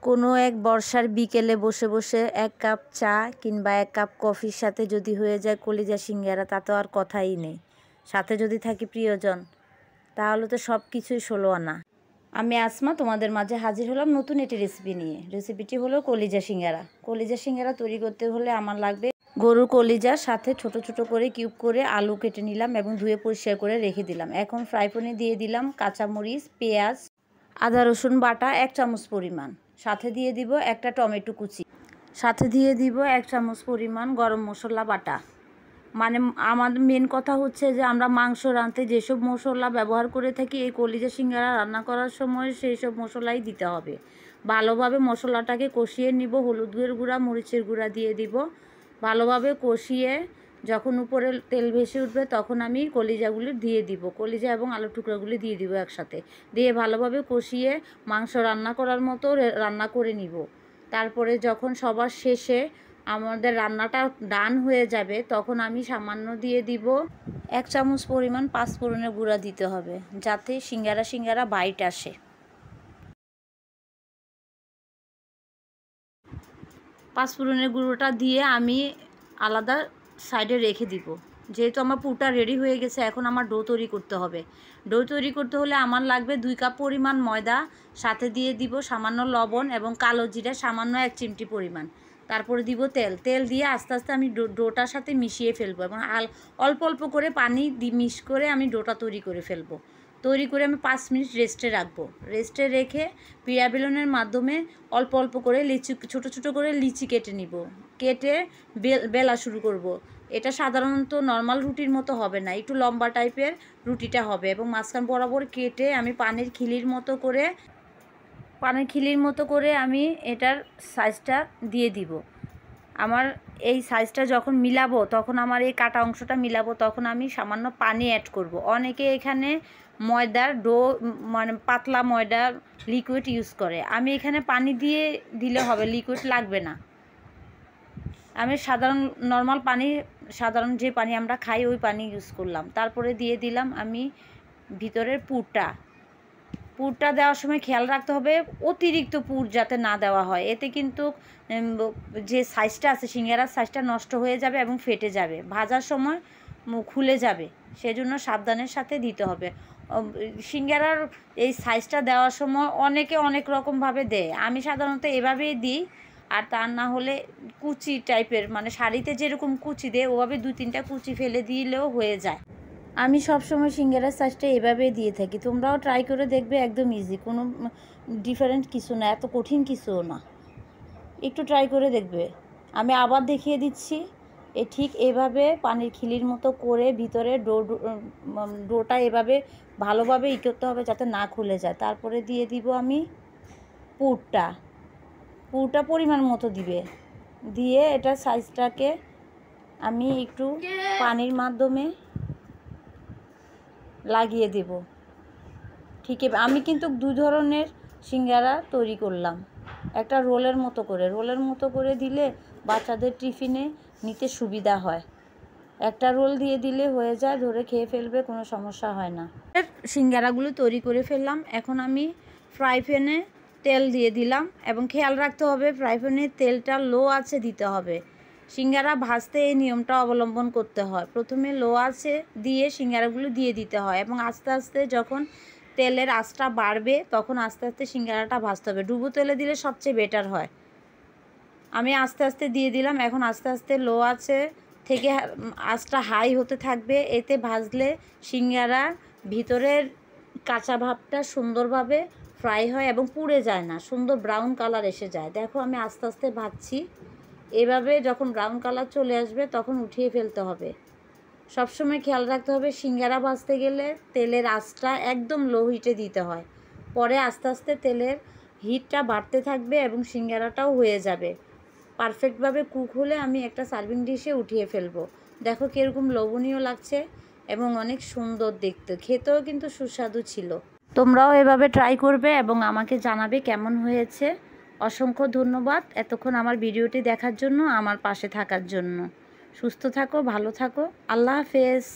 কোনো এক বর্ষার বিকেলে বসে বসে এক কাপ চা কিংবা এক কাপ কফির সাথে যদি হয়ে যায় কলিজা সিঙ্গারা, তা তো আর কথাই নেই। সাথে যদি থাকি প্রিয়জন, তাহলে তো সব কিছুই ষোলো আনা। আমি আসমা তোমাদের মাঝে হাজির হলাম নতুন একটি রেসিপি নিয়ে। রেসিপিটি হলো কলিজা সিঙ্গারা। কলিজা সিঙ্গারা তৈরি করতে হলে আমার লাগবে গরুর কলিজার সাথে ছোট ছোট করে কিউব করে আলু কেটে নিলাম এবং ধুয়ে পরিষ্কার করে রেখে দিলাম। এখন ফ্রাই প্যানে দিয়ে দিলাম কাঁচামরিচ, পেঁয়াজ, আদা রসুন বাটা 1 চামচ পরিমাণ, সাথে দিয়ে দিব একটা টমেটো কুচি, সাথে দিয়ে দিব 1 চামচ পরিমাণ গরম মশলা বাটা। মানে আমাদের মেন কথা হচ্ছে যে আমরা মাংস রাঁধতে যেসব মশলা ব্যবহার করে থাকি, এই কলিজা সিঙ্গারা রান্না করার সময় সেই সব মশলাই দিতে হবে। ভালোভাবে মশলাটাকে কষিয়ে নিব, হলুদের গুঁড়া, মরিচের গুঁড়া দিয়ে দিব। ভালোভাবে কষিয়ে যখন উপরে তেল ভেসে উঠবে তখন আমি কলিজাগুলি দিয়ে দিব, কলিজা এবং আলু টুকরাগুলি দিয়ে দিব একসাথে, দিয়ে ভালোভাবে কষিয়ে মাংস রান্না করার মতো রান্না করে নিব। তারপরে যখন সবার শেষে আমাদের রান্নাটা ডান হয়ে যাবে তখন আমি সামান্য দিয়ে দিব 1 চামচ পরিমাণ পাঁচফোড়নের গুঁড়া দিতে হবে, যাতে সিঙ্গারা বাইট আসে। পাঁচফোড়নের গুঁড়োটা দিয়ে আমি আলাদা সাইডে রেখে দিব। যেহেতু আমার পুরটা রেডি হয়ে গেছে, এখন আমার ডো তৈরি করতে হবে। ডো তৈরি করতে হলে আমার লাগবে 2 কাপ পরিমাণ ময়দা, সাথে দিয়ে দিব সামান্য লবণ এবং কালো জিরা সামান্য 1 চিমটি পরিমাণ। তারপরে দিব তেল দিয়ে আস্তে আস্তে আমি ডোটার সাথে মিশিয়ে ফেলবো এবং অল্প অল্প করে পানি মিক্স করে আমি ডোটা তৈরি করে ফেলবো। তৈরি করে আমি 5 মিনিট রেস্টে রাখবো। রেস্টে রেখে পিয়া বেলনের মাধ্যমে অল্প অল্প করে ছোটো ছোটো করে লিচি কেটে নিব, কেটে বেলা শুরু করব। এটা সাধারণত নর্মাল রুটির মতো হবে না, একটু লম্বা টাইপের রুটিটা হবে এবং মাঝখান বরাবর কেটে আমি পানির খিলির মতো করে আমি এটার সাইজটা দিয়ে দিব। আমার এই সাইজটা যখন মিলাবো, তখন আমার এই কাটা অংশটা মিলাবো, তখন আমি সামান্য পানি অ্যাড করব। অনেকে এখানে ময়দার ডো মানে পাতলা ময়দার লিকুইড ইউজ করে, আমি এখানে পানি দিয়ে দিলে হবে, লিকুইড লাগবে না। আমি নর্মাল পানি, সাধারণ যে পানি আমরা খাই ওই পানি ইউজ করলাম। তারপরে দিয়ে দিলাম আমি ভিতরের পুরটা দেওয়ার সময় খেয়াল রাখতে হবে অতিরিক্ত পুর যাতে না দেওয়া হয়, এতে কিন্তু যে সাইজটা আছে সিঙ্গারার সাইজটা নষ্ট হয়ে যাবে এবং ফেটে যাবে, ভাজার সময় খুলে যাবে, সেজন্য সাবধানের সাথে দিতে হবে। সিঙ্গারার এই সাইজটা দেওয়ার সময় অনেকে অনেক রকমভাবে দেয়, আমি সাধারণত এভাবেই দিই। আর তা না হলে কুচি টাইপের, মানে শাড়িতে যেরকম কুচি দেয় ওভাবে 2-3টা কুচি ফেলে দিলেও হয়ে যায়। আমি সবসময় সিঙ্গারার সাইজটা এভাবে দিয়ে থাকি, তোমরাও ট্রাই করে দেখবে, একদম ইজি, কোনো ডিফারেন্ট কিছু না, এত কঠিন কিছুও না, একটু ট্রাই করে দেখবে। আমি আবার দেখিয়ে দিচ্ছি, ঠিক এভাবে পানির খিলির মতো করে ভিতরে ডোটা এভাবে ভালোভাবে করতে হবে যাতে না খুলে যায়। তারপরে দিয়ে দিব আমি পুরটা পরিমাণ মতো দিয়ে এটা সাইজটাকে আমি একটু পানির মাধ্যমে লাগিয়ে দেব। ঠিক আমি কিন্তু 2 ধরনের সিঙ্গারা তৈরি করলাম, একটা রোলের মতো করে দিলে বাচ্চাদের টিফিনে নিতে সুবিধা হয়। একটা রোল দিয়ে দিলে হয়ে যায়, ধরে খেয়ে ফেলবে, কোনো সমস্যা হয় না। সিঙ্গারাগুলো তৈরি করে ফেললাম। এখন আমি ফ্রাই প্যানে তেল দিয়ে দিলাম এবং খেয়াল রাখতে হবে ফ্রাই প্যানে তেলটা লো আঁচে দিতে হবে। সিঙ্গারা ভাজতে এই নিয়মটা অবলম্বন করতে হয়, প্রথমে লো আঁচে দিয়ে সিঙ্গারাগুলো দিয়ে দিতে হয় এবং আস্তে আস্তে যখন তেলের আঁচটা বাড়বে তখন আস্তে আস্তে সিঙ্গারাটা ভাজতে হবে। ডুবো তেলে দিলে সবচেয়ে বেটার হয়। আমি আস্তে আস্তে দিয়ে দিলাম, এখন আস্তে আস্তে লো আঁচে থেকে আঁচটা হাই হতে থাকবে, এতে ভাজলে সিঙ্গারা ভিতরের কাঁচা ভাবটা সুন্দরভাবে ফ্রাই হয় এবং পুড়ে যায় না, সুন্দর ব্রাউন কালার এসে যায়। দেখো আমি আস্তে আস্তে ভাজছি, এভাবে যখন ব্রাউন কালার চলে আসবে তখন উঠিয়ে ফেলতে হবে। সবসময় খেয়াল রাখতে হবে সিঙ্গারা ভাজতে গেলে তেলের আঁচটা একদম লো হিটে দিতে হয়, পরে আস্তে আস্তে তেলের হিটটা বাড়তে থাকবে এবং সিঙ্গারাটাও হয়ে যাবে। পারফেক্টভাবে কুক হলে আমি একটা সার্ভিং ডিশে উঠিয়ে ফেলবো। দেখো কীরকম লোভনীয় লাগছে এবং অনেক সুন্দর দেখতে, খেতেও কিন্তু সুস্বাদু ছিল। তোমরাও এভাবে ট্রাই করবে এবং আমাকে জানাবে কেমন হয়েছে। অসংখ্য ধন্যবাদ এতক্ষণ আমার ভিডিওটি দেখার জন্য, আমার পাশে থাকার জন্য। সুস্থ থাকো, ভালো থাকো, আল্লাহ হাফেজ।